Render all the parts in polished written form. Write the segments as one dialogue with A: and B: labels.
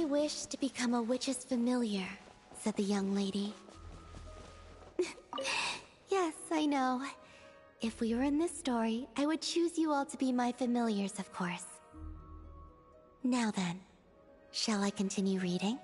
A: I wish to become a witch's familiar, said the young lady. Yes, I know. If we were in this story, I would choose you all to be my familiars, of course. Now then, shall I continue reading?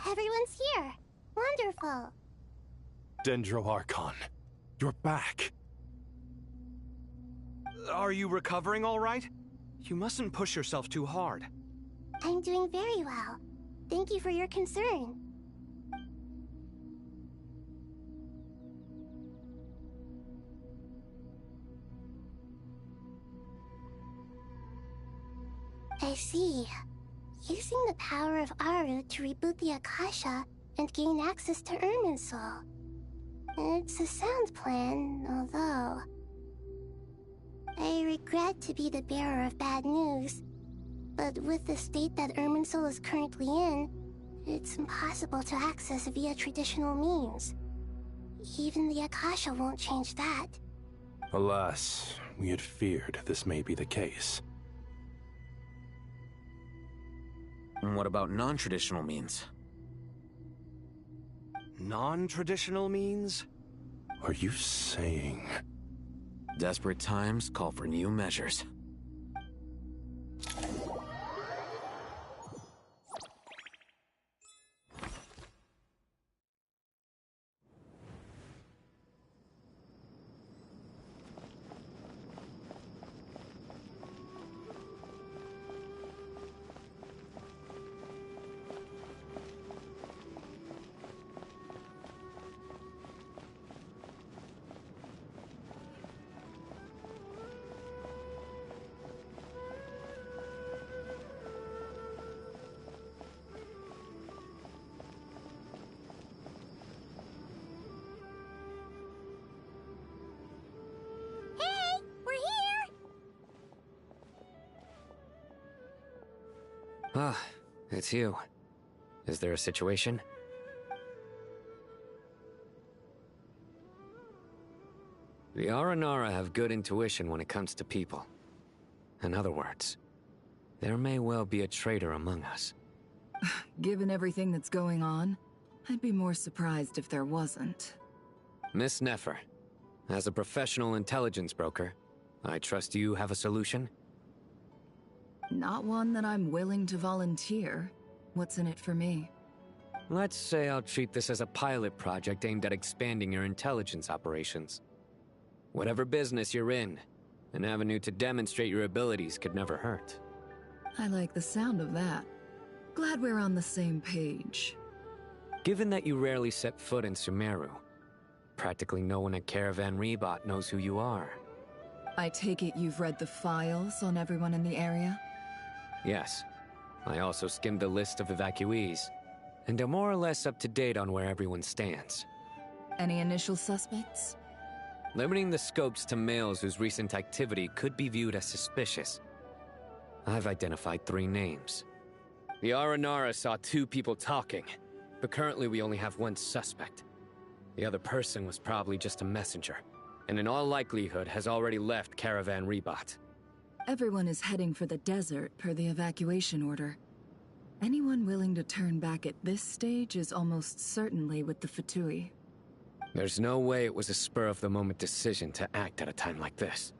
B: Everyone's here. Wonderful.
C: Dendro Archon, you're back.
D: Are you recovering all right? You mustn't push yourself too hard.
B: I'm doing very well. Thank you for your concern. I see. Using the power of Aru to reboot the Akasha and gain access to Irminsul. It's a sound plan, although... I regret to be the bearer of bad news, but with the state that Irminsul is currently in, it's impossible to access via traditional means. Even the Akasha won't change that.
C: Alas, we had feared this may be the case.
E: What about non-traditional means?
D: Non-traditional means?
C: Are you saying...
E: Desperate times call for new measures.
F: Ah, it's you. Is there a situation? The Aranara have good intuition when it comes to people. In other words, there may well be a traitor among us.
G: Given everything that's going on, I'd be more surprised if there wasn't.
F: Miss Nefer, as a professional intelligence broker, I trust you have a solution?
G: Not one that I'm willing to volunteer. What's in it for me?
F: Let's say I'll treat this as a pilot project aimed at expanding your intelligence operations. Whatever business you're in, an avenue to demonstrate your abilities could never hurt.
G: I like the sound of that. Glad we're on the same page.
F: Given that you rarely set foot in Sumeru, practically no one at Caravan Rebot knows who you are.
G: I take it you've read the files on everyone in the area?
F: Yes. I also skimmed the list of evacuees, and am more or less up to date on where everyone stands.
G: Any initial suspects?
F: Limiting the scopes to males whose recent activity could be viewed as suspicious. I've identified 3 names. The Aranara saw 2 people talking, but currently we only have 1 suspect. The other person was probably just a messenger. and in all likelihood has already left Caravan Rebot.
G: Everyone is heading for the desert per the evacuation order. Anyone willing to turn back at this stage is almost certainly with the Fatui.
F: There's no way it was a spur-of-the-moment decision to act at a time like this.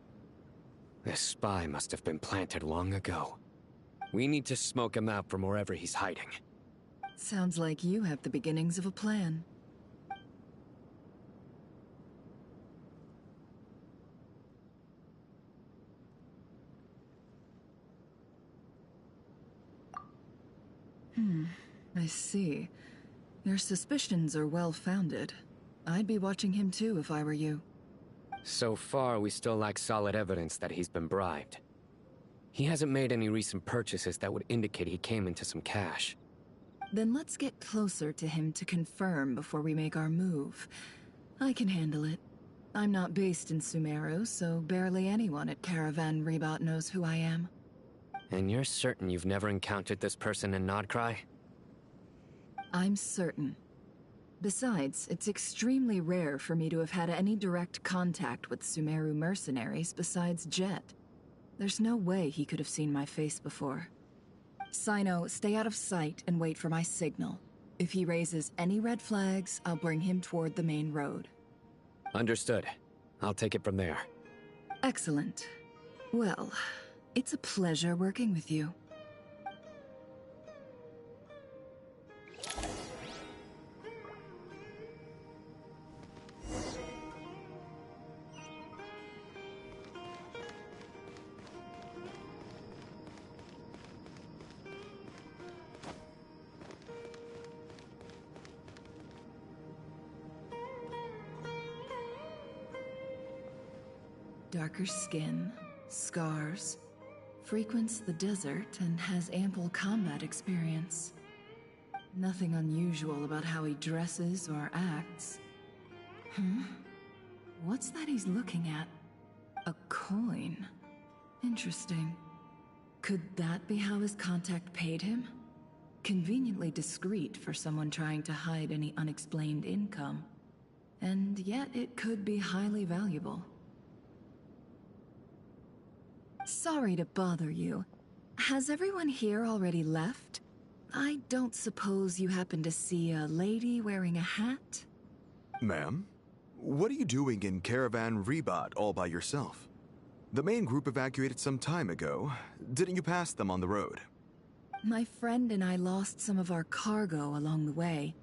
F: This spy must have been planted long ago. We need to smoke him out from wherever he's hiding.
G: Sounds like you have the beginnings of a plan. I see. Your suspicions are well-founded. I'd be watching him too if I were you.
F: So far, we still lack solid evidence that he's been bribed. He hasn't made any recent purchases that would indicate he came into some cash.
G: Then let's get closer to him to confirm before we make our move. I can handle it. I'm not based in Sumeru, so barely anyone at Caravan Rebot knows who I am.
F: And you're certain you've never encountered this person in Nodcry?
G: I'm certain. Besides, it's extremely rare for me to have had any direct contact with Sumeru mercenaries besides Jet. There's no way he could have seen my face before. Sino, stay out of sight and wait for my signal. If he raises any red flags, I'll bring him toward the main road.
F: Understood. I'll take it from there.
G: Excellent. Well, it's a pleasure working with you. Darker skin, scars, frequents the desert and has ample combat experience. Nothing unusual about how he dresses or acts. What's that he's looking at? A coin. Interesting. Could that be how his contact paid him? Conveniently discreet for someone trying to hide any unexplained income. And yet it could be highly valuable. Sorry to bother you. Has everyone here already left? I don't suppose you happen to see a lady wearing a hat?
H: Ma'am? What are you doing in Caravan Rebot all by yourself? The main group evacuated some time ago. Didn't you pass them on the road?
G: My friend and I lost some of our cargo along the way.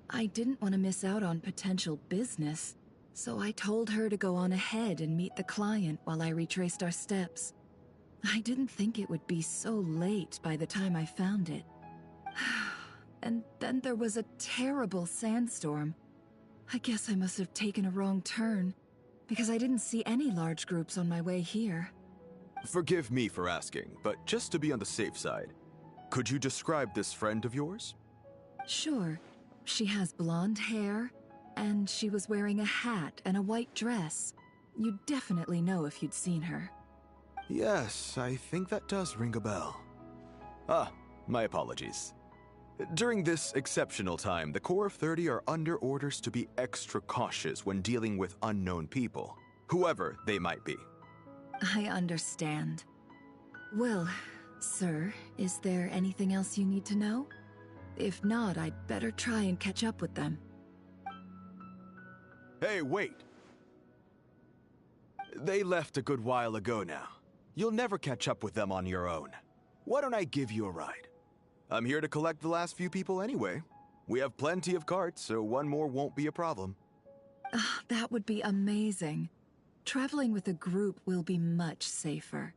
G: I didn't want to miss out on potential business, so I told her to go on ahead and meet the client while I retraced our steps. I didn't think it would be so late by the time I found it. And then there was a terrible sandstorm. I guess I must have taken a wrong turn, because I didn't see any large groups on my way here.
H: Forgive me for asking, but just to be on the safe side, could you describe this friend of yours?
G: Sure. She has blonde hair, and she was wearing a hat and a white dress. You'd definitely know if you'd seen her.
H: Yes, I think that does ring a bell. Ah, my apologies. During this exceptional time, the Corps of 30 are under orders to be extra cautious when dealing with unknown people, whoever they might be.
G: I understand. Well, sir, is there anything else you need to know? If not, I'd better try and catch up with them.
H: Hey, wait! They left a good while ago now. You'll never catch up with them on your own. Why don't I give you a ride? I'm here to collect the last few people anyway. We have plenty of carts, so one more won't be a problem.
G: That would be amazing. Traveling with a group will be much safer.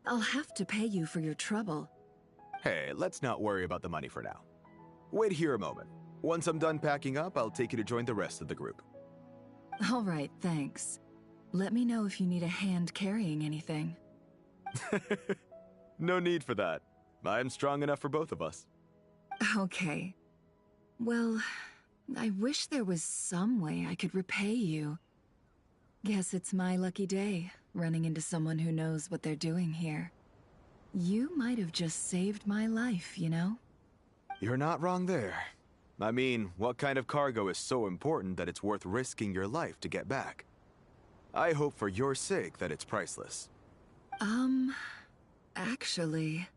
G: I'll have to pay you for your trouble.
H: Hey, let's not worry about the money for now. Wait here a moment. Once I'm done packing up, I'll take you to join the rest of the group.
G: All right, thanks. Let me know if you need a hand carrying anything.
H: No need for that. I'm strong enough for both of us.
G: Okay. Well, I wish there was some way I could repay you. Guess it's my lucky day, running into someone who knows what they're doing here. You might have just saved my life, you know?
H: You're not wrong there. I mean, what kind of cargo is so important that it's worth risking your life to get back? I hope for your sake that it's priceless.
G: Actually,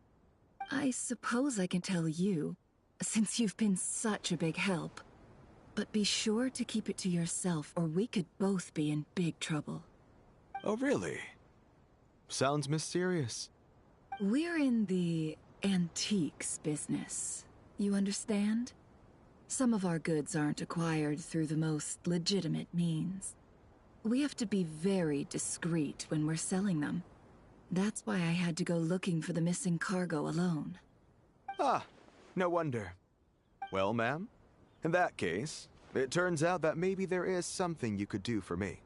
G: I suppose I can tell you, since you've been such a big help. But be sure to keep it to yourself, or we could both be in big trouble.
H: Oh, really? Sounds mysterious.
G: We're in the antiques business. You understand? Some of our goods aren't acquired through the most legitimate means. We have to be very discreet when we're selling them. That's why I had to go looking for the missing cargo alone.
H: Ah, no wonder. Well, ma'am, in that case, it turns out that maybe there is something you could do for me.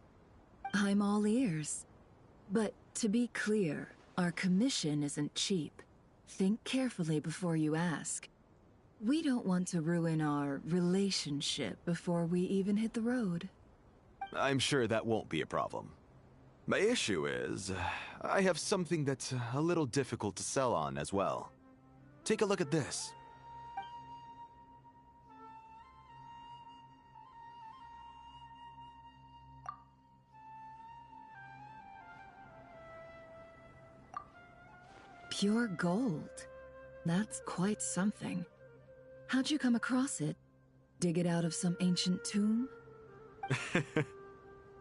G: I'm all ears. But to be clear, our commission isn't cheap. Think carefully before you ask. We don't want to ruin our relationship before we even hit the road.
H: I'm sure that won't be a problem. My issue is, I have something that's a little difficult to sell on as well. Take a look at this.
G: Pure gold. That's quite something. How'd you come across it? Dig it out of some ancient tomb?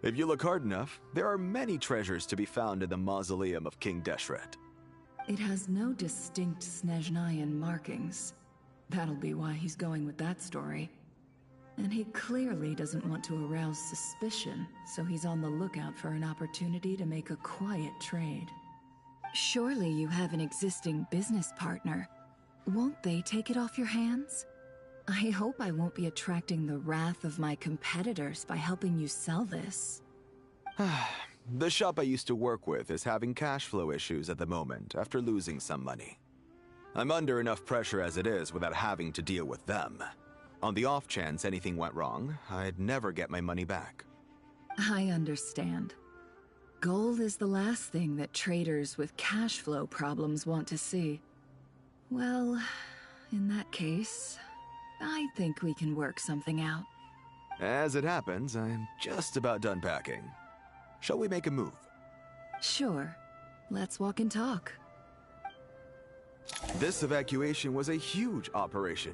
H: If you look hard enough, there are many treasures to be found in the mausoleum of King Deshret.
G: It has no distinct Snezhnayan markings. That'll be why he's going with that story. And he clearly doesn't want to arouse suspicion, so he's on the lookout for an opportunity to make a quiet trade. Surely you have an existing business partner. Won't they take it off your hands? I hope I won't be attracting the wrath of my competitors by helping you sell this.
H: The shop I used to work with is having cash flow issues at the moment after losing some money. I'm under enough pressure as it is without having to deal with them. On the off chance anything went wrong, I'd never get my money back.
G: I understand. Gold is the last thing that traders with cash flow problems want to see. Well, in that case, I think we can work something out.
H: As it happens, I'm just about done packing. Shall we make a move?
G: Sure. Let's walk and talk.
H: This evacuation was a huge operation.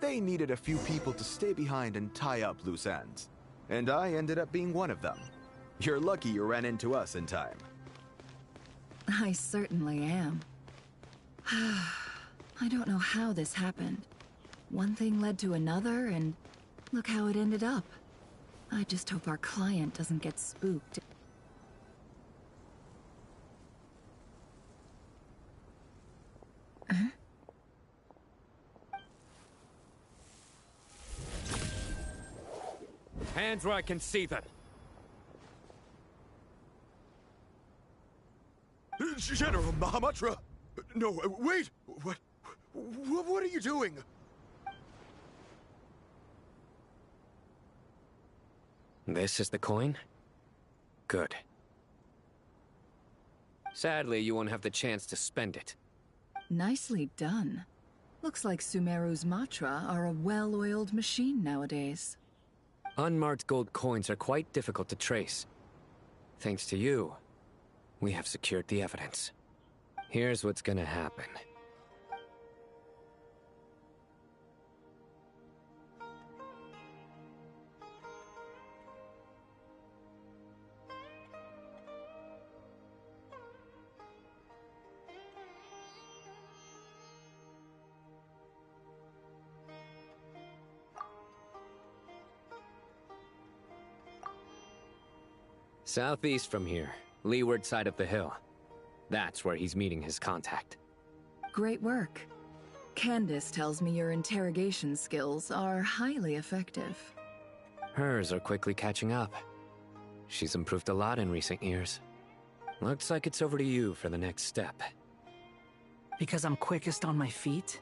H: They needed a few people to stay behind and tie up loose ends. And I ended up being one of them. You're lucky you ran into us in time.
G: I certainly am. I don't know how this happened. One thing led to another, and look how it ended up. I just hope our client doesn't get spooked. Huh?
F: Hands where I can see them.
H: General Mahamatra! No, wait! What are you doing?
F: This is the coin? Good. Sadly, you won't have the chance to spend it.
G: Nicely done. Looks like Sumeru's Matra are a well-oiled machine nowadays.
F: Unmarked gold coins are quite difficult to trace. Thanks to you, we have secured the evidence. Here's what's gonna happen. Southeast from here, leeward side of the hill. That's where he's meeting his contact.
G: Great work. Candace tells me your interrogation skills are highly effective.
F: Hers are quickly catching up. She's improved a lot in recent years. Looks like it's over to you for the next step.
I: Because I'm quickest on my feet?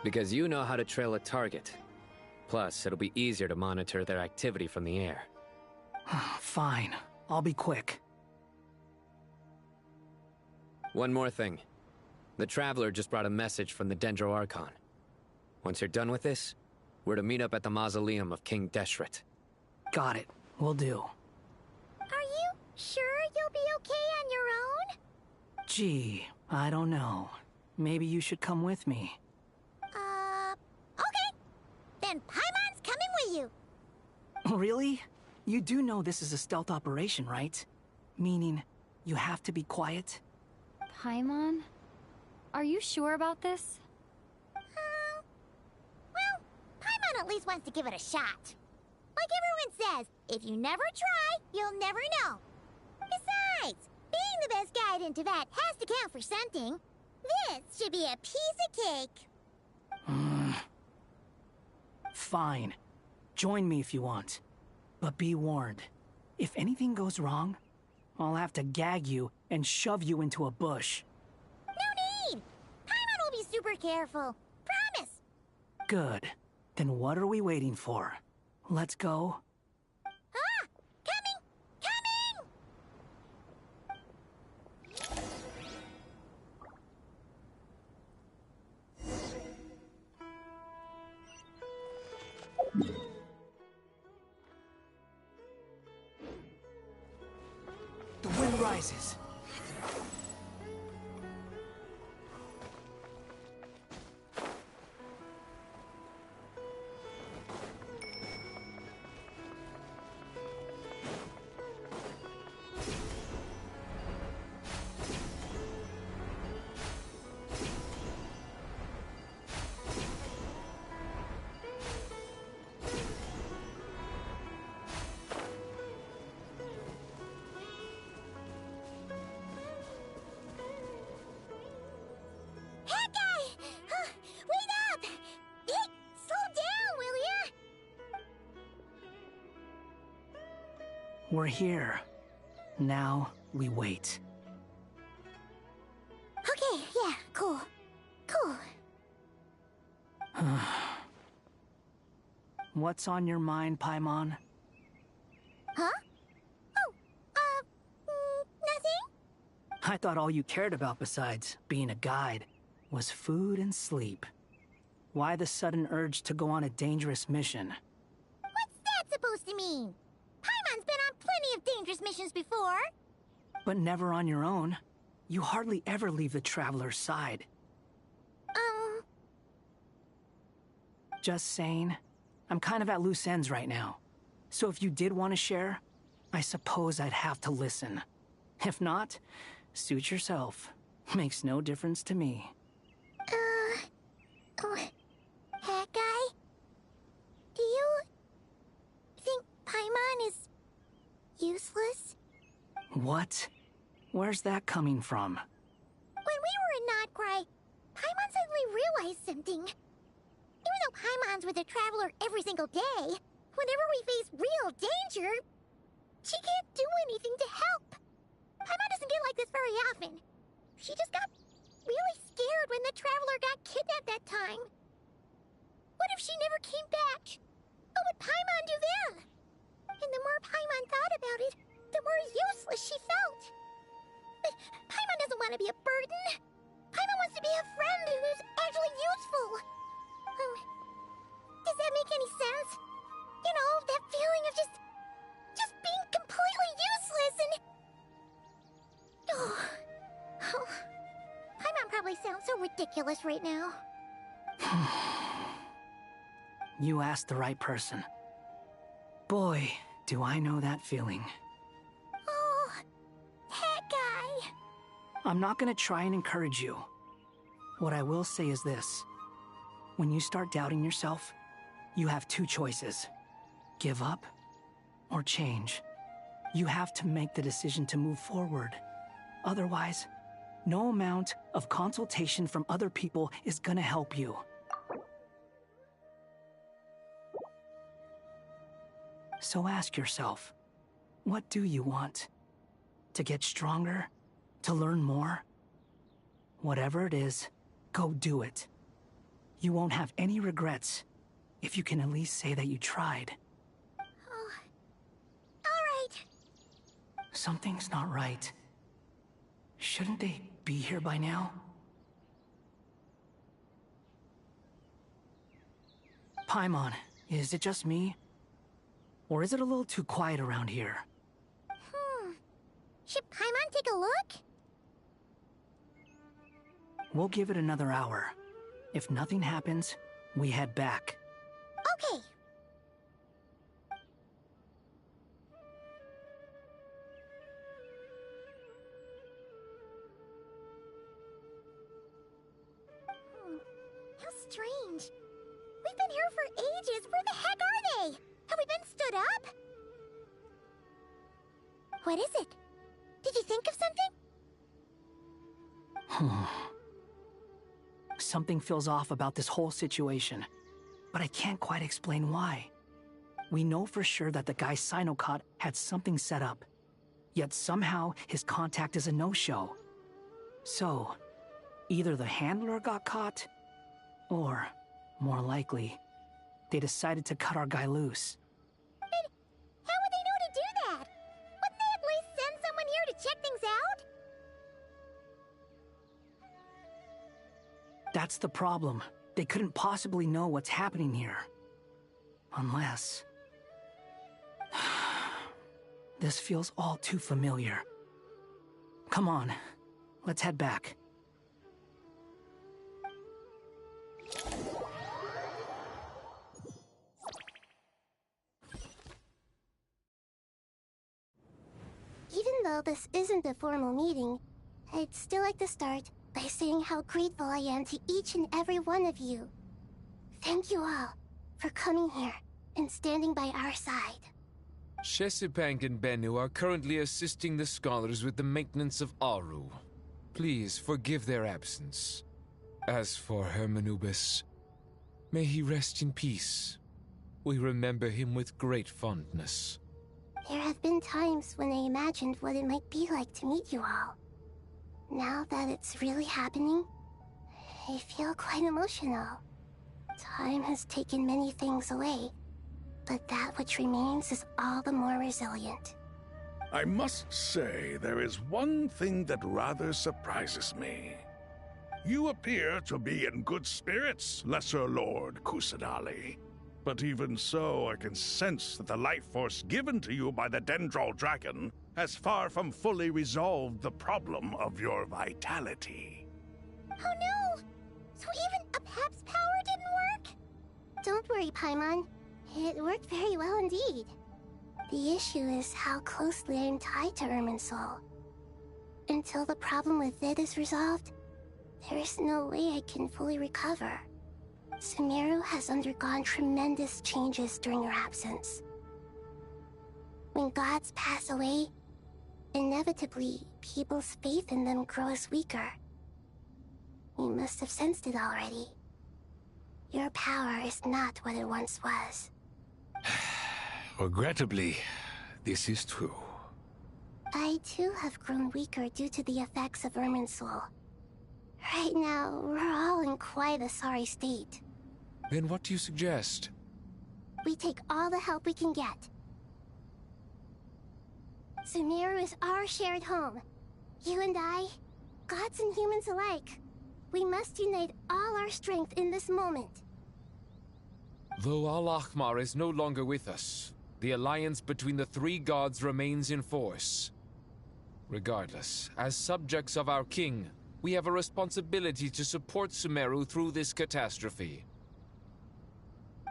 F: Because you know how to trail a target. Plus, it'll be easier to monitor their activity from the air.
I: Fine. I'll be quick.
F: One more thing. The Traveler just brought a message from the Dendro Archon. Once you're done with this, we're to meet up at the mausoleum of King Deshret.
I: Got it. Will do.
B: Are you Sure you'll be okay on your own?
I: Gee, I don't know. Maybe you should come with me.
B: Okay. Then Paimon's coming with you.
I: Really? You do know this is a stealth operation, right? Meaning, you have to be quiet?
J: Paimon? Are you sure about this?
B: Well, Paimon at least wants to give it a shot. Like everyone says, if you never try, you'll never know. Besides, being the best guide into that has to count for something. This should be a piece of cake.
I: Fine. Join me if you want. But be warned. If anything goes wrong, I'll have to gag you and shove you into a bush.
B: No need! Paimon will be super careful. Promise!
I: Good. Then what are we waiting for? Let's go.
B: Ah! Coming! Coming!
I: The wind rises. We're here. Now, we wait.
B: Okay, yeah, cool. Cool.
I: What's on your mind, Paimon?
B: Huh? Oh, nothing?
I: I thought all you cared about besides being a guide was food and sleep. Why the sudden urge to go on a dangerous mission?
B: What's that supposed to mean? Paimon's been on plenty of dangerous missions before.
I: But never on your own. You hardly ever leave the Traveler's side. Just saying. I'm kind of at loose ends right now. So if you did want to share, I suppose I'd have to listen. If not, suit yourself. Makes no difference to me.
B: Hat guy? Do you think Paimon is useless?
I: What? Where's that coming from?
B: When we were in Notcry, Paimon suddenly realized something. Even though Paimon's with the Traveler every single day, whenever we face real danger, she can't do anything to help. Paimon doesn't get like this very often. She just got really scared when the Traveler got kidnapped that time. What if she never came back? What would Paimon do then? And the more Paimon thought about it, the more useless she felt. But Paimon doesn't want to be a burden. Paimon wants to be a friend who's actually useful. Does that make any sense? You know, that feeling of just being completely useless and... Oh, Paimon probably sounds so ridiculous right now.
I: You asked the right person. Boy, do I know that feeling.
B: Oh, that guy.
I: I'm not gonna try and encourage you. What I will say is this. When you start doubting yourself, you have two choices. Give up or change. You have to make the decision to move forward. Otherwise, no amount of consultation from other people is gonna help you. So ask yourself, what do you want? To get stronger? To learn more? Whatever it is, go do it. You won't have any regrets if you can at least say that you tried.
B: Oh, all right.
I: Something's not right. Shouldn't they be here by now? Paimon, is it just me? Or is it a little too quiet around here?
B: Should Paimon take a look?
I: We'll give it another hour. If nothing happens, we head back.
B: Okay. How strange. We've been here for ages. Where the heck are they? Have we been stood up? What is it? Did you think of something?
I: Something feels off about this whole situation, but I can't quite explain why. We know for sure that the guy Sino caught had something set up, yet somehow his contact is a no-show. So, either the handler got caught, or, more likely, they decided to cut our guy loose.
B: But how would they know to do that? Wouldn't they at least send someone here to check things out?
I: That's the problem. They couldn't possibly know what's happening here. Unless... This feels all too familiar. Come on, let's head back.
B: Even though this isn't a formal meeting, I'd still like to start by saying how grateful I am to each and every one of you. Thank you all for coming here and standing by our side.
K: Shesipank and Bennu are currently assisting the scholars with the maintenance of Aru. Please forgive their absence. As for Hermanubis, may he rest in peace. We remember him with great fondness.
B: There have been times when I imagined what it might be like to meet you all. Now that it's really happening, I feel quite emotional. Time has taken many things away, but that which remains is all the more resilient.
L: I must say, there is one thing that rather surprises me. You appear to be in good spirits, Lesser Lord Kusanali. But even so, I can sense that the life force given to you by the Dendral Dragon has far from fully resolved the problem of your vitality.
B: Oh no! So even Apep's power didn't work? Don't worry, Paimon. It worked very well indeed. The issue is how closely I am tied to Irminsul. Until the problem with it is resolved, there is no way I can fully recover. Sumeru has undergone tremendous changes during her absence. When gods pass away, inevitably, people's faith in them grows weaker. You must have sensed it already. Your power is not what it once was.
C: Regrettably, this is true.
B: I too have grown weaker due to the effects of Irminsul. Right now, we're all in quite a sorry state.
K: Then what do you suggest?
B: We take all the help we can get. Sumeru is our shared home. You and I, gods and humans alike. We must unite all our strength in this moment.
K: Though Al-Ahmar is no longer with us, the alliance between the three gods remains in force. Regardless, as subjects of our king, we have a responsibility to support Sumeru through this catastrophe.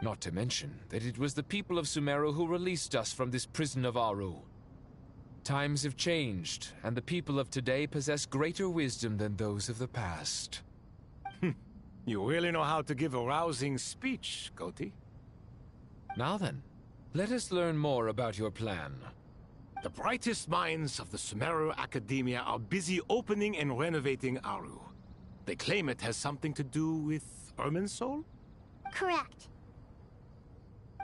K: Not to mention that it was the people of Sumeru who released us from this prison of Aru. Times have changed, and the people of today possess greater wisdom than those of the past.
F: You really know how to give a rousing speech, Goti.
K: Now then, let us learn more about your plan.
F: The brightest minds of the Sumeru Academia are busy opening and renovating Aru. They claim it has something to do with Irminsul?
B: Correct.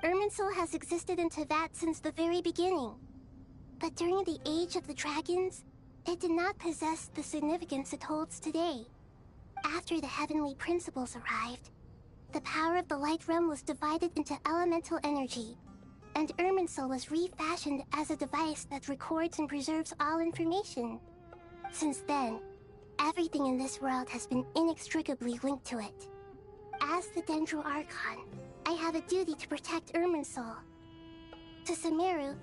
B: Irminsul has existed in Teyvat since the very beginning. But during the Age of the Dragons, it did not possess the significance it holds today. After the Heavenly Principles arrived, the power of the Light Realm was divided into elemental energy, and Irminsul was refashioned as a device that records and preserves all information. Since then, everything in this world has been inextricably linked to it. As the Dendro Archon, I have a duty to protect Irminsul. To Sumeru,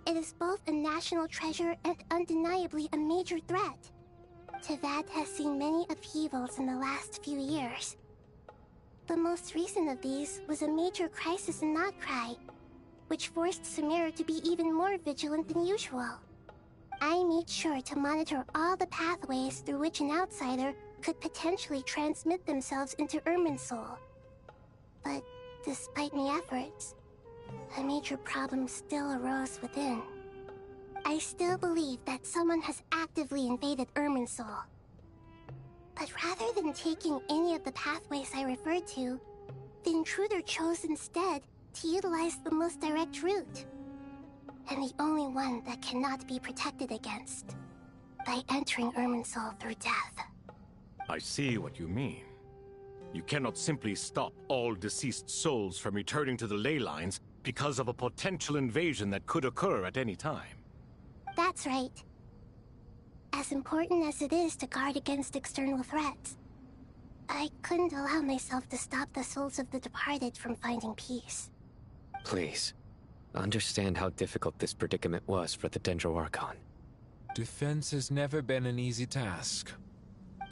B: It is both a national treasure and undeniably a major threat. Teyvat has seen many upheavals in the last few years. The most recent of these was a major crisis in Notcry, which forced Sumeru to be even more vigilant than usual. I made sure to monitor all the pathways through which an outsider could potentially transmit themselves into Irminsul. But despite my efforts, a major problem still arose within. I still believe that someone has actively invaded Irminsul. But rather than taking any of the pathways I referred to, the intruder chose instead to utilize the most direct route. And the only one that cannot be protected against, by entering Irminsul through death.
M: I see what you mean. You cannot simply stop all deceased souls from returning to the ley lines because of a potential invasion that could occur at any time.
B: That's right. As important as it is to guard against external threats, I couldn't allow myself to stop the souls of the departed from finding peace.
F: Please, understand how difficult this predicament was for the Dendro Archon.
K: Defense has never been an easy task.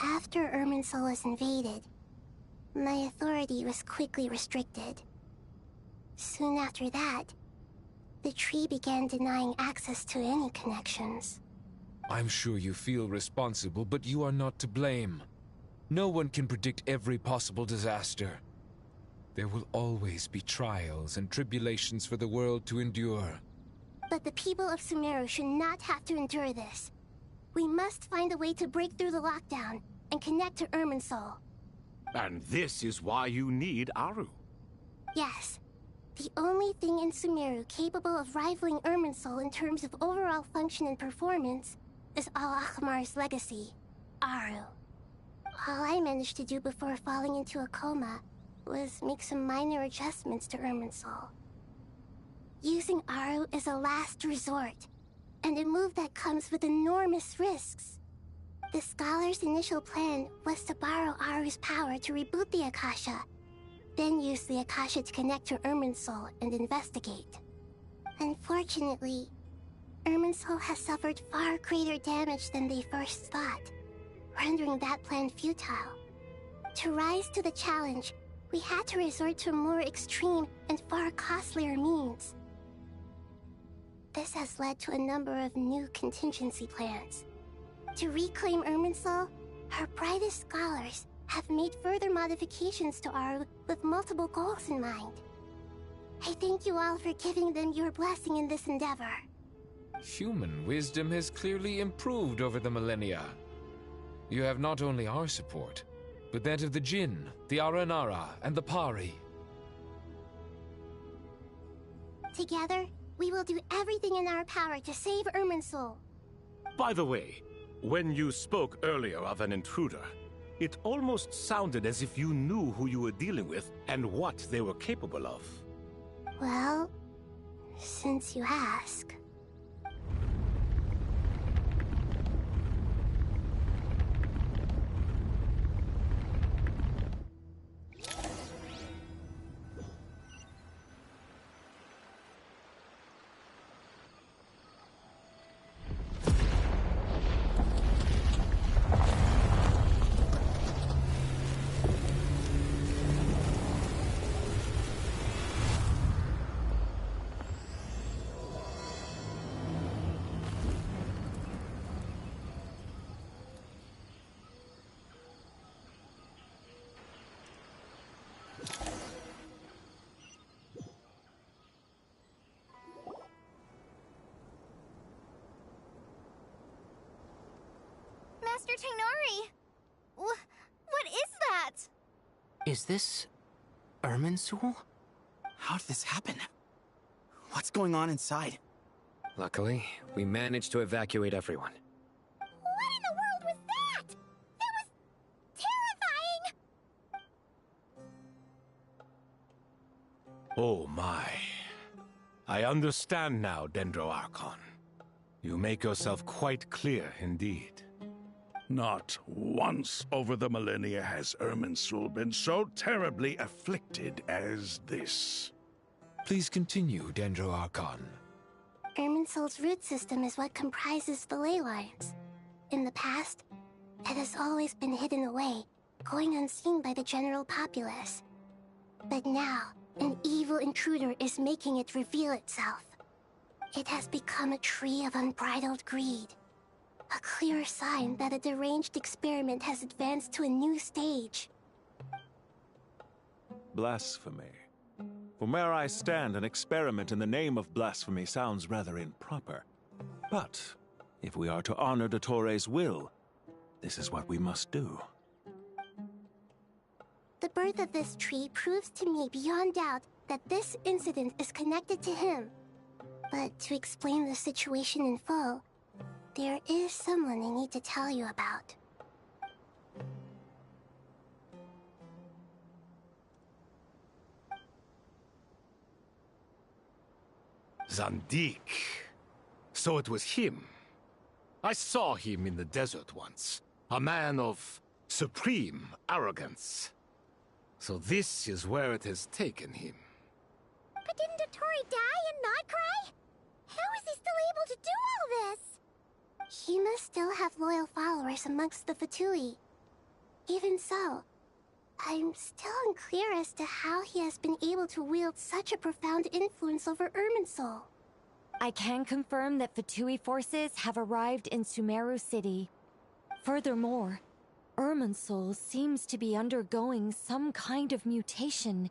B: After Irminsul was invaded, my authority was quickly restricted. Soon after that, the tree began denying access to any connections.
K: I'm sure you feel responsible, but you are not to blame. No one can predict every possible disaster. There will always be trials and tribulations for the world to endure.
B: But the people of Sumeru should not have to endure this. We must find a way to break through the lockdown and connect to Irminsul.
M: And this is why you need Aru.
B: Yes. The only thing in Sumeru capable of rivaling Irminsul in terms of overall function and performance is Al-Akhmar's legacy, Aru. All I managed to do before falling into a coma was make some minor adjustments to Irminsul. Using Aru is a last resort, and a move that comes with enormous risks. The Scholar's initial plan was to borrow Aru's power to reboot the Akasha, then use the Akasha to connect to Irminsul and investigate. Unfortunately, Irminsul has suffered far greater damage than they first thought, rendering that plan futile. To rise to the challenge, we had to resort to more extreme and far costlier means. This has led to a number of new contingency plans. To reclaim Irminsul, our brightest scholars have made further modifications to Aru with multiple goals in mind. I thank you all for giving them your blessing in this endeavor.
K: Human wisdom has clearly improved over the millennia. You have not only our support, but that of the Jinn, the Aranara, and the Pari.
B: Together, we will do everything in our power to save Irminsul.
M: By the way, when you spoke earlier of an intruder, it almost sounded as if you knew who you were dealing with and what they were capable of.
B: Well, since you ask...
J: Master Tighnari! What is that?
N: Is this... Irminsul? How did this happen? What's going on inside?
F: Luckily, we managed to evacuate everyone.
B: What in the world was that? That was... terrifying!
M: Oh my. I understand now, Dendro Archon. You make yourself quite clear indeed.
L: Not once over the millennia has Irminsul been so terribly afflicted as this.
K: Please continue, Dendro Archon.
B: Irminsul's root system is what comprises the ley lines. In the past, it has always been hidden away, going unseen by the general populace. But now, an evil intruder is making it reveal itself. It has become a tree of unbridled greed. A clear sign that a deranged experiment has advanced to a new stage.
O: Blasphemy. From where I stand, an experiment in the name of blasphemy sounds rather improper. But if we are to honor Dottores' will, this is what we must do.
B: The birth of this tree proves to me beyond doubt that this incident is connected to him. But to explain the situation in full, there is someone I need to tell you about.
M: Zandik. So it was him. I saw him in the desert once. A man of supreme arrogance. So this is where it has taken him.
B: But didn't Dottore die and not cry? How is he still able to do all this? He must still have loyal followers amongst the Fatui. Even so, I'm still unclear as to how he has been able to wield such a profound influence over Irminsul.
J: I can confirm that Fatui forces have arrived in Sumeru City. Furthermore, Irminsul seems to be undergoing some kind of mutation.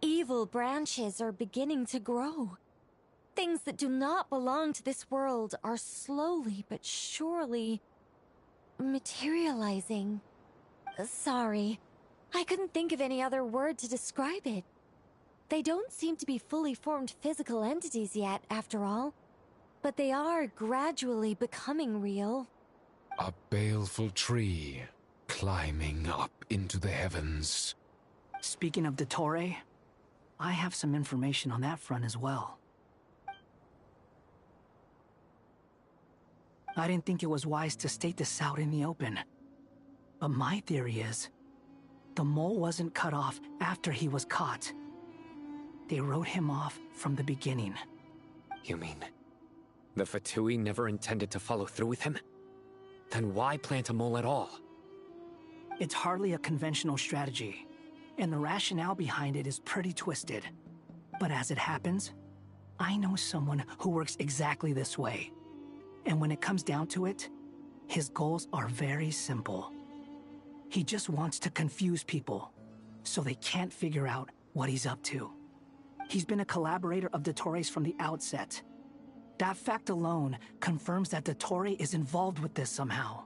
J: Evil branches are beginning to grow. Things that do not belong to this world are slowly but surely materializing. Sorry, I couldn't think of any other word to describe it. They don't seem to be fully formed physical entities yet, after all. But they are gradually becoming real.
K: A baleful tree climbing up into the heavens.
I: Speaking of Dottore, I have some information on that front as well. I didn't think it was wise to state this out in the open. But my theory is, the mole wasn't cut off after he was caught. They wrote him off from the beginning.
F: You mean, the Fatui never intended to follow through with him? Then why plant a mole at all?
I: It's hardly a conventional strategy, and the rationale behind it is pretty twisted. But as it happens, I know someone who works exactly this way. And when it comes down to it, his goals are very simple. He just wants to confuse people, so they can't figure out what he's up to. He's been a collaborator of Dottore's from the outset. That fact alone confirms that Dottore is involved with this somehow.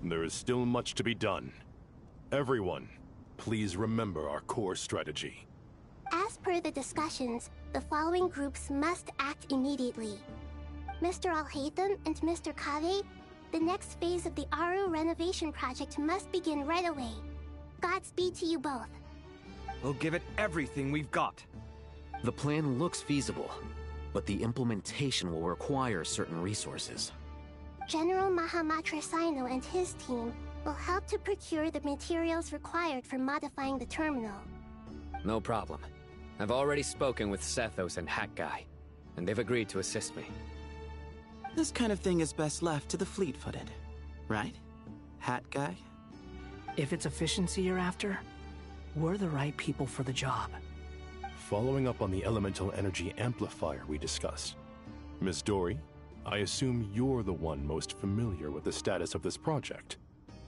C: There is still much to be done. Everyone, please remember our core strategy.
B: As per the discussions, the following groups must act immediately. Mr. Alhaitham and Mr. Kaveh, the next phase of the Aru renovation project must begin right away. Godspeed to you both.
D: We'll give it everything we've got.
E: The plan looks feasible, but the implementation will require certain resources.
B: General Mahamatra Sino and his team will help to procure the materials required for modifying the terminal.
F: No problem. I've already spoken with Sethos and Hat Guy, and they've agreed to assist me.
N: This kind of thing is best left to the fleet-footed, right? Hat Guy?
I: If it's efficiency you're after, we're the right people for the job.
C: Following up on the elemental energy amplifier we discussed, Ms. Dory, I assume you're the one most familiar with the status of this project.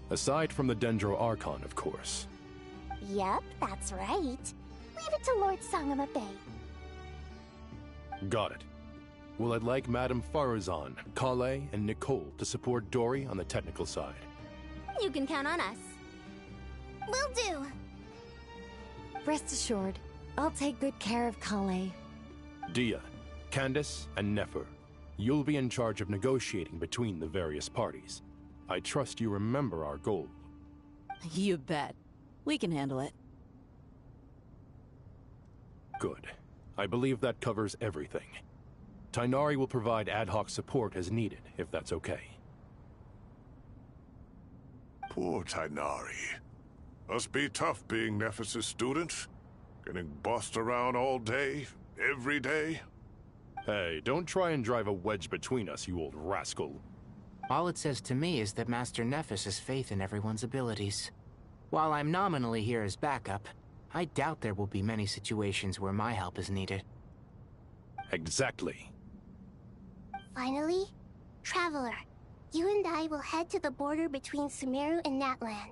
C: Aside from the Dendro Archon, of course.
B: Yep, that's right. Leave it to Lord Sangama Bay.
C: Got it. Well, I'd like Madame Farazan, Kale, and Nicole to support Dory on the technical side.
B: You can count on us. Will do.
J: Rest assured, I'll take good care of Kale.
C: Dia, Candace, and Nefer, you'll be in charge of negotiating between the various parties. I trust you remember our goal.
P: You bet. We can handle it.
C: Good. I believe that covers everything. Tighnari will provide ad hoc support as needed, if that's okay.
L: Poor Tighnari. Must be tough being Nephis' student. Getting bossed around all day, every day.
C: Hey, don't try and drive a wedge between us, you old rascal.
N: All it says to me is that Master Nephis has faith in everyone's abilities. While I'm nominally here as backup, I doubt there will be many situations where my help is needed.
C: Exactly.
B: Finally, Traveler, you and I will head to the border between Sumeru and Natlan.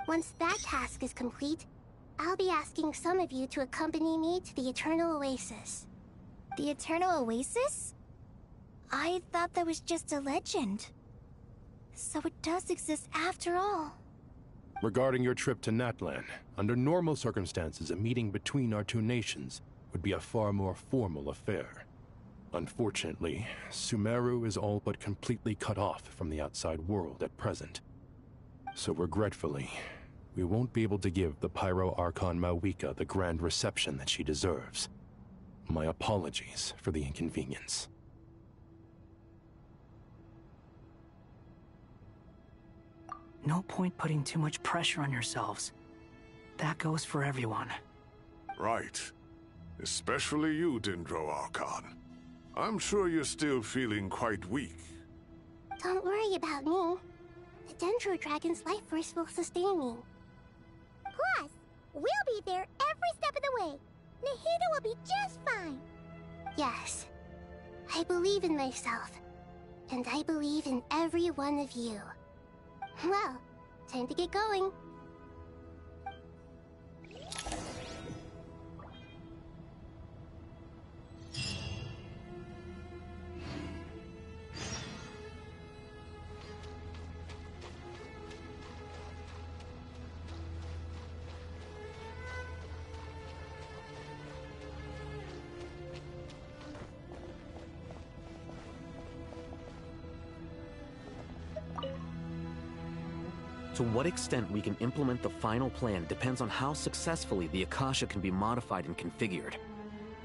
B: Once that task is complete, I'll be asking some of you to accompany me to the Eternal Oasis.
A: The Eternal Oasis? I thought that was just a legend. So it does exist after all.
C: Regarding your trip to Natlan, under normal circumstances, a meeting between our two nations would be a far more formal affair. Unfortunately, Sumeru is all but completely cut off from the outside world at present. So regretfully, we won't be able to give the Pyro Archon Mawika the grand reception that she deserves. My apologies for the inconvenience.
I: No point putting too much pressure on yourselves. That goes for everyone.
L: Right. Especially you, Dendro Archon. I'm sure you're still feeling quite weak.
B: Don't worry about me. The Dendro Dragon's life force will sustain me.
P: Plus, we'll be there every step of the way. Nahida will be just fine.
B: Yes. I believe in myself. And I believe in every one of you. Well, time to get going.
E: To what extent we can implement the final plan depends on how successfully the Akasha can be modified and configured.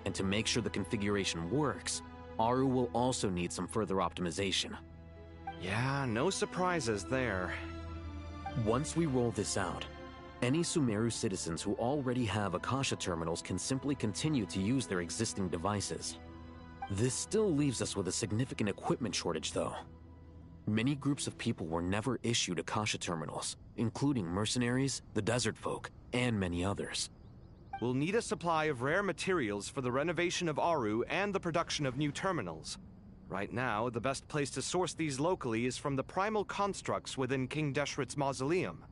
E: And to make sure the configuration works, Aru will also need some further optimization.
D: Yeah, no surprises there.
E: Once we roll this out, any Sumeru citizens who already have Akasha terminals can simply continue to use their existing devices. This still leaves us with a significant equipment shortage, though. Many groups of people were never issued Akasha terminals, including mercenaries, the desert folk, and many others.
D: We'll need a supply of rare materials for the renovation of Aru and the production of new terminals. Right now, the best place to source these locally is from the primal constructs within King Deshret's mausoleum.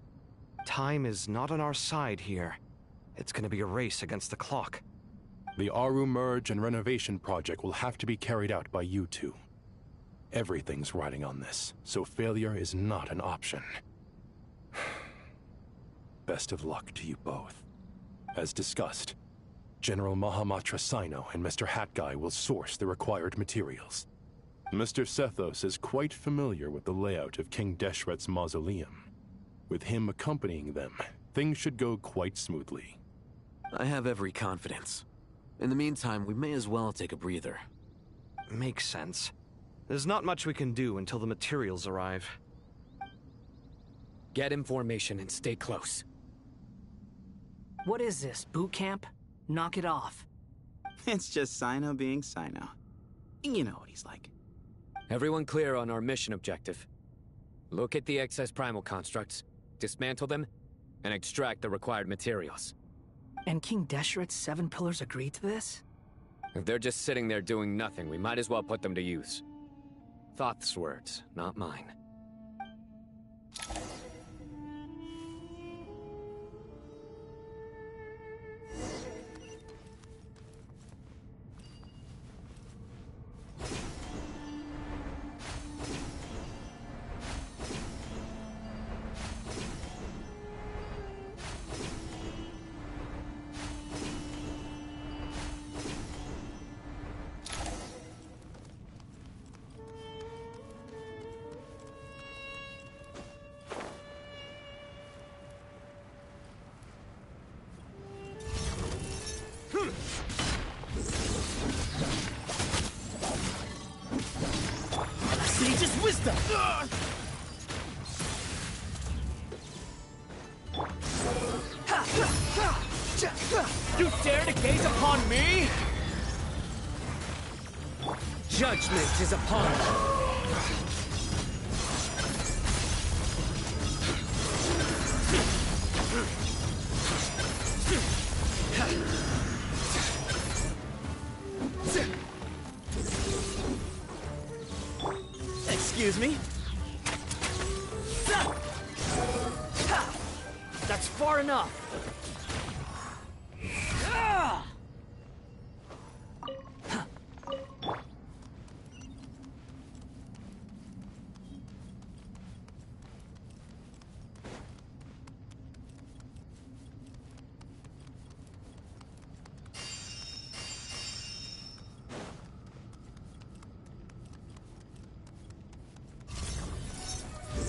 D: Time is not on our side here. It's gonna be a race against the clock.
C: The Aru merge and renovation project will have to be carried out by you two. Everything's riding on this, so failure is not an option. Best of luck to you both. As discussed, General Mahamatra Sino and Mr. Hatguy will source the required materials. Mr. Sethos is quite familiar with the layout of King Deshret's mausoleum. With him accompanying them, things should go quite smoothly.
E: I have every confidence. In the meantime, we may as well take a breather.
D: Makes sense. There's not much we can do until the materials arrive.
F: Get in formation and stay close.
I: What is this, boot camp? Knock it off.
Q: It's just Sino being Sino. You know what he's like.
F: Everyone clear on our mission objective. Look at the excess primal constructs, dismantle them, and extract the required materials.
I: And King Deshret's 7 pillars agreed to this?
F: If they're just sitting there doing nothing, we might as well put them to use. Thoth's words, not mine.
R: wisdom! You dare to gaze upon me? Judgment is upon you. Excuse me? That's far enough.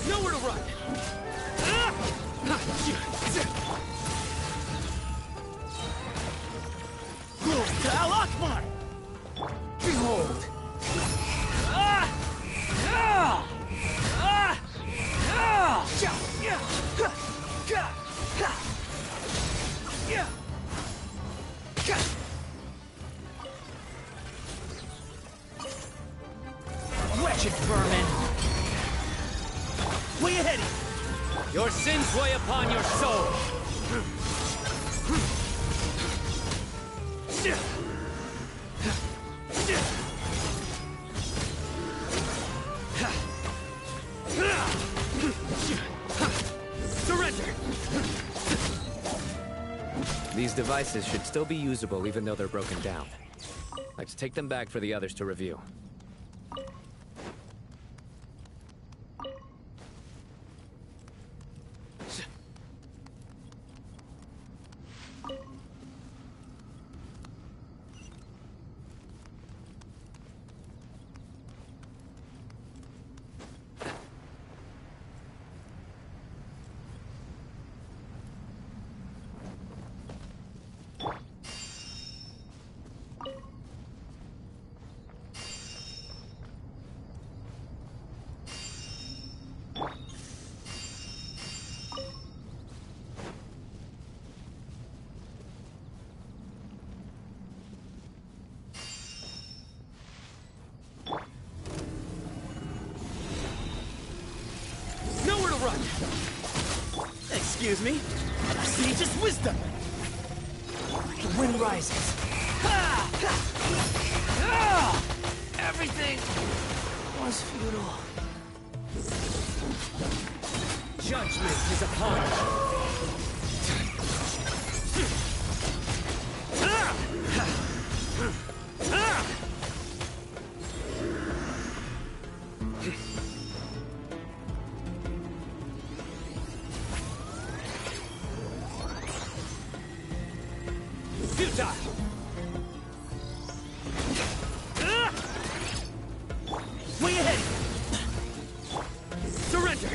R: Nowhere to run! Glory to Al Akbar! Behold! Wretched vermin! Way ahead! Your sins weigh upon your soul! Surrender!
F: These devices should still be usable even though they're broken down. Let's take them back for the others to review.
R: Nowhere to run! Excuse me? Sage's wisdom! The wind rises. Everything was futile. Judgment is upon futile! Way ahead! Surrender!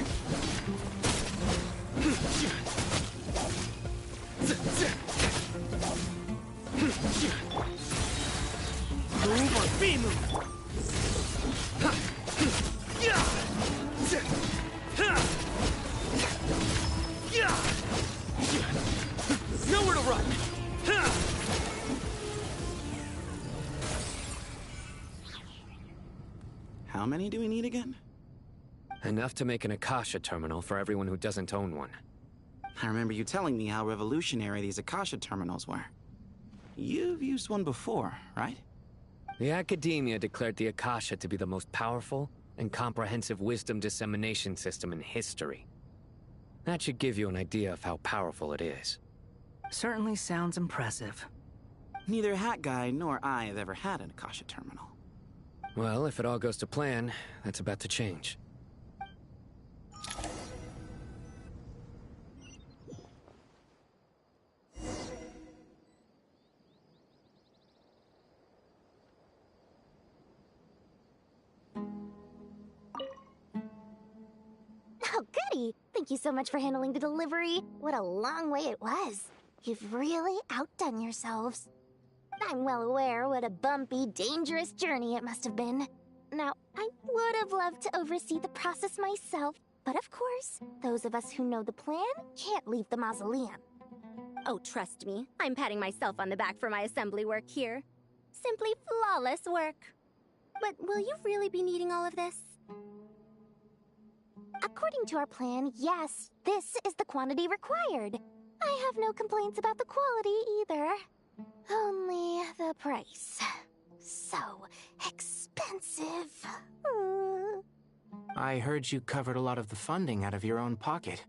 R: Move or be moved! Nowhere to run!
Q: How many do we need again?
F: Enough to make an Akasha terminal for everyone who doesn't own one.
Q: I remember you telling me how revolutionary these Akasha terminals were. You've used one before, right?
F: The Academia declared the Akasha to be the most powerful and comprehensive wisdom dissemination system in history. That should give you an idea of how powerful it is.
I: Certainly sounds impressive.
Q: Neither Hat Guy nor I have ever had an Akasha terminal.
F: Well, if it all goes to plan, that's about to change.
P: Oh, goody! Thank you so much for handling the delivery. What a long way it was. You've really outdone yourselves. I'm well aware what a bumpy, dangerous journey it must have been. Now, I would have loved to oversee the process myself, but of course, those of us who know the plan can't leave the mausoleum.
S: Oh, trust me, I'm patting myself on the back for my assembly work here. Simply flawless work. But will you really be needing all of this?
P: According to our plan, yes, this is the quantity required. I have no complaints about the quality either. Only the price. So expensive.
N: I heard you covered a lot of the funding out of your own pocket.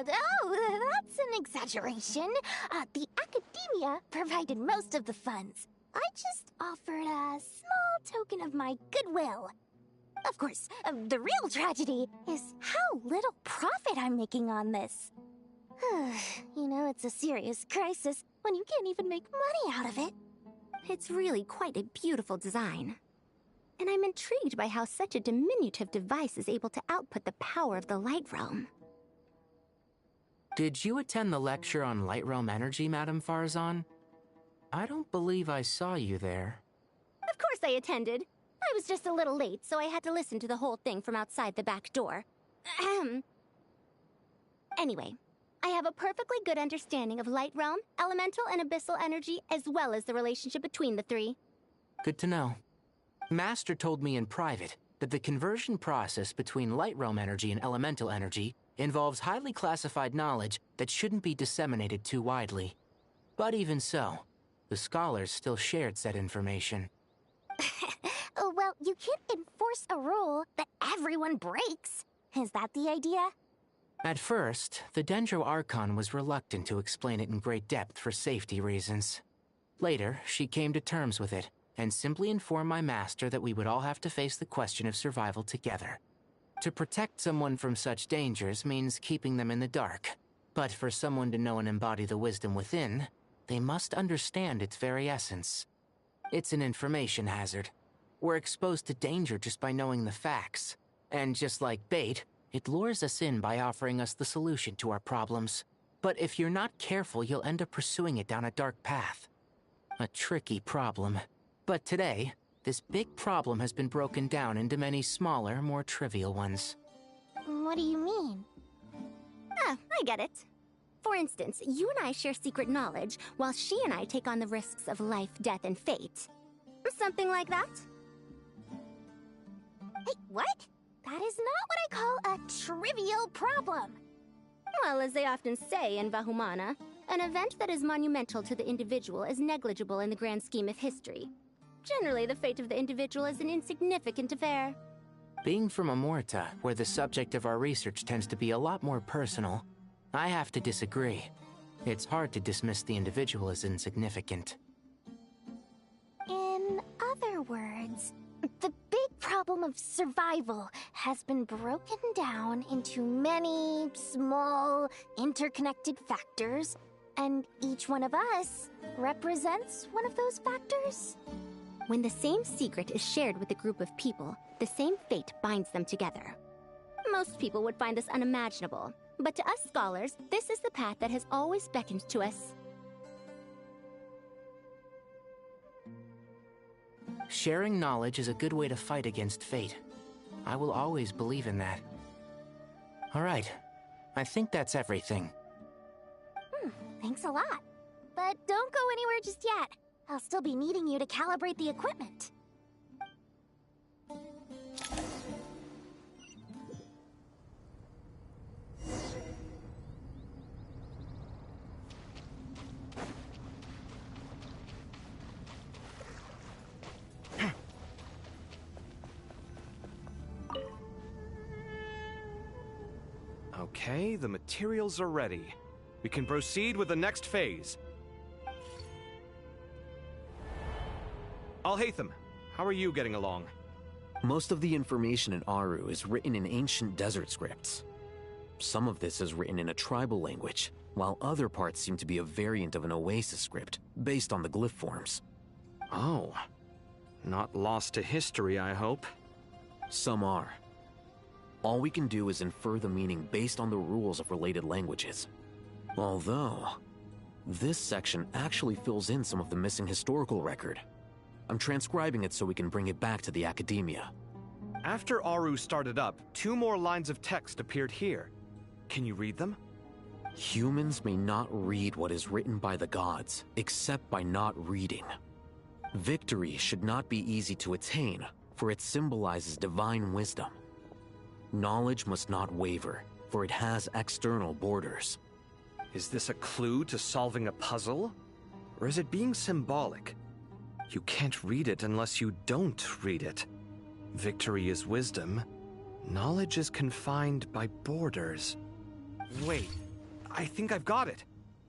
P: Oh, that's an exaggeration. The academia provided most of the funds. I just offered a small token of my goodwill. Of course, the real tragedy is how little profit I'm making on this. You know, it's a serious crisis when you can't even make money out of it.
S: It's really quite a beautiful design. And I'm intrigued by how such a diminutive device is able to output the power of the Light Realm.
N: Did you attend the lecture on Light Realm energy, Madame Farzan? I don't believe I saw you there.
S: Of course I attended. I was just a little late, so I had to listen to the whole thing from outside the back door. Anyway, I have a perfectly good understanding of Light Realm, elemental and abyssal energy, as well as the relationship between the three.
N: Good to know. Master told me in private that the conversion process between Light Realm energy and elemental energy involves highly classified knowledge that shouldn't be disseminated too widely. But even so, the scholars still shared said information.
P: Well, you can't enforce a rule that everyone breaks. Is that the idea?
N: At first, the Dendro Archon was reluctant to explain it in great depth for safety reasons. Later, she came to terms with it, and simply informed my master that we would all have to face the question of survival together. To protect someone from such dangers means keeping them in the dark, but for someone to know and embody the wisdom within, they must understand its very essence. It's an information hazard. We're exposed to danger just by knowing the facts, and just like bait, it lures us in by offering us the solution to our problems. But if you're not careful, you'll end up pursuing it down a dark path. A tricky problem. But today, this big problem has been broken down into many smaller, more trivial ones.
P: What do you mean?
S: Ah, I get it. For instance, you and I share secret knowledge, while she and I take on the risks of life, death, and fate. Something like that?
P: Hey, what? That is not what I call a trivial problem.
S: Well, as they often say in Vahumana, an event that is monumental to the individual is negligible in the grand scheme of history. Generally, the fate of the individual is an insignificant affair.
N: Being from Amorta, where the subject of our research tends to be a lot more personal, I have to disagree. It's hard to dismiss the individual as insignificant.
P: In other words, the big problem of survival has been broken down into many small, interconnected factors, and each one of us represents one of those factors.
S: When the same secret is shared with a group of people, the same fate binds them together. Most people would find this unimaginable, but to us scholars, this is the path that has always beckoned to us.
N: Sharing knowledge is a good way to fight against fate. I will always believe in that. All right, I think that's everything.
P: Thanks a lot. But don't go anywhere just yet. I'll still be needing you to calibrate the equipment.
D: Okay, the materials are ready. We can proceed with the next phase. Alhaitham, how are you getting along?
E: Most of the information in Aru is written in ancient desert scripts. Some of this is written in a tribal language, while other parts seem to be a variant of an Oasis script, based on the glyph forms.
D: Oh. Not lost to history, I hope.
E: Some are. All we can do is infer the meaning based on the rules of related languages. Although, this section actually fills in some of the missing historical record. I'm transcribing it so we can bring it back to the Academia.
D: After Aru started up, 2 more lines of text appeared here. Can you read them?
E: Humans may not read what is written by the gods, except by not reading. Victory should not be easy to attain, for it symbolizes divine wisdom. Knowledge must not waver, for it has external borders.
D: Is this a clue to solving a puzzle? Or is it being symbolic? You can't read it unless you don't read it. Victory is wisdom. Knowledge is confined by borders. Wait, I think I've got it.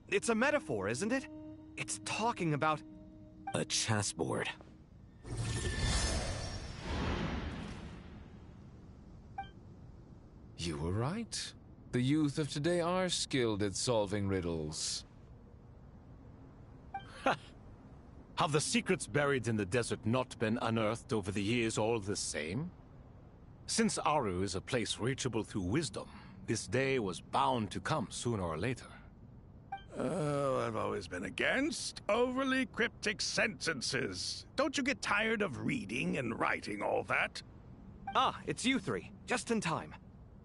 D: It's a metaphor, isn't it? It's talking about...
E: a chessboard.
K: You were right. The youth of today are skilled at solving riddles.
M: Have the secrets buried in the desert not been unearthed over the years all the same? Since Aru is a place reachable through wisdom, this day was bound to come sooner or later.
L: Oh, I've always been against overly cryptic sentences. Don't you get tired of reading and writing all that?
D: Ah, it's you 3. Just in time.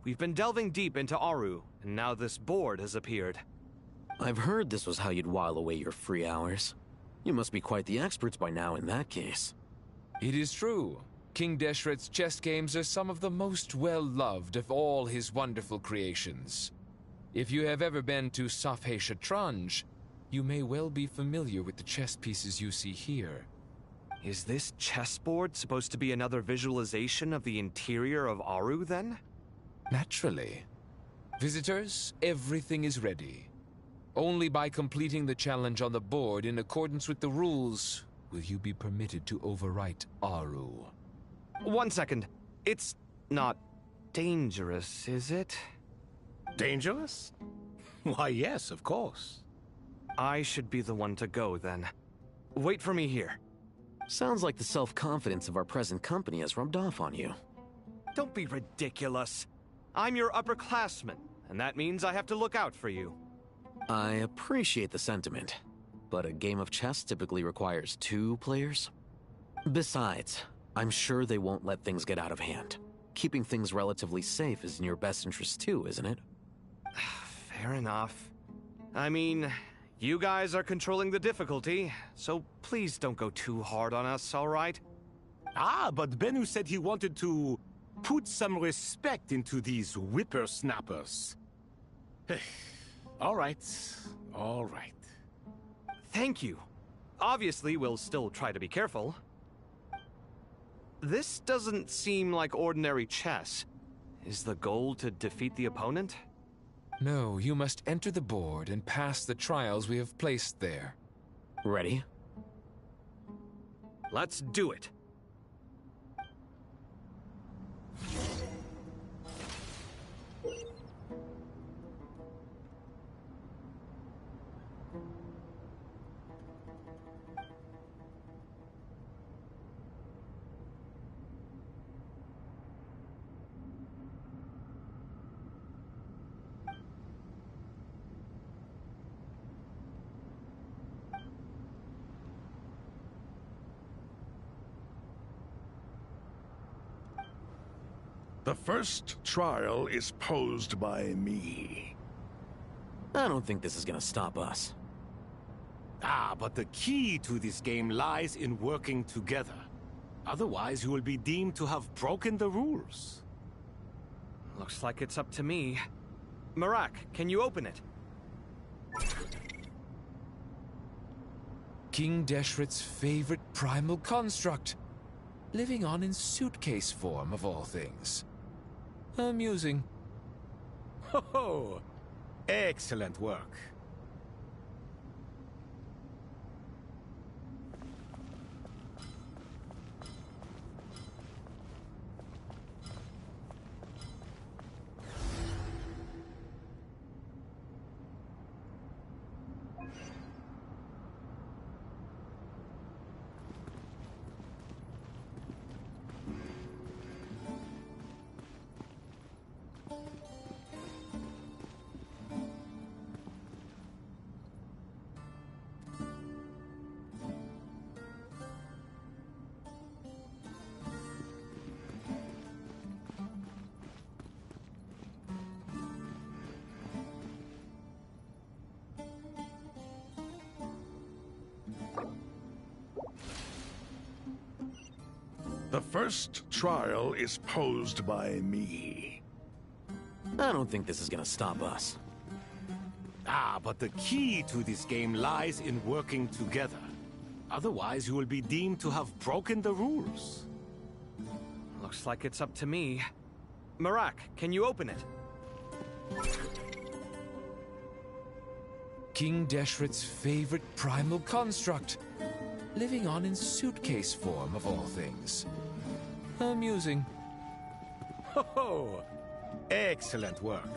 D: We've been delving deep into Aru, and now this board has appeared.
E: I've heard this was how you'd while away your free hours. You must be quite the experts by now in that case.
K: It is true. King Deshret's chess games are some of the most well-loved of all his wonderful creations. If you have ever been to Safhe Shatranj, you may well be familiar with the chess pieces you see here.
D: Is this chessboard supposed to be another visualization of the interior of Aru, then?
K: Naturally. Visitors, everything is ready. Only by completing the challenge on the board in accordance with the rules will you be permitted to overwrite Aru.
D: 1 second. It's not dangerous, is it?
M: Dangerous? Why, yes, of course.
D: I should be the one to go, then. Wait for me here.
E: Sounds like the self-confidence of our present company has rubbed off on you.
D: Don't be ridiculous. I'm your upperclassman, and that means I have to look out for you.
E: I appreciate the sentiment, but a game of chess typically requires 2 players. Besides, I'm sure they won't let things get out of hand. Keeping things relatively safe is in your best interest too, isn't it?
D: Fair enough. I mean, you guys are controlling the difficulty, so please don't go too hard on us, all right?
M: Ah, but Bennu said he wanted to put some respect into these whippersnappers. All right.
D: Thank you. Obviously, we'll still try to be careful. This doesn't seem like ordinary chess. Is the goal to defeat the opponent?
K: No, you must enter the board and pass the trials we have placed there.
E: Ready?
D: Let's do it.
L: The first trial is posed by me.
E: I don't think this is gonna stop us.
M: Ah, but the key to this game lies in working together. Otherwise, you will be deemed to have broken the rules.
D: Looks like it's up to me. Marak, can you open it?
K: King Deshret's favorite primal construct. Living on in suitcase form, of all things. Amusing.
M: Ho-ho! Excellent work.
L: The first trial is posed by me.
E: I don't think this is gonna stop us.
M: Ah, but the key to this game lies in working together. Otherwise, you will be deemed to have broken the rules.
D: Looks like it's up to me. Marak, can you open it?
K: King Deshret's favorite primal construct. Living on in suitcase form, of all things. Amusing.
M: Ho ho! Excellent work.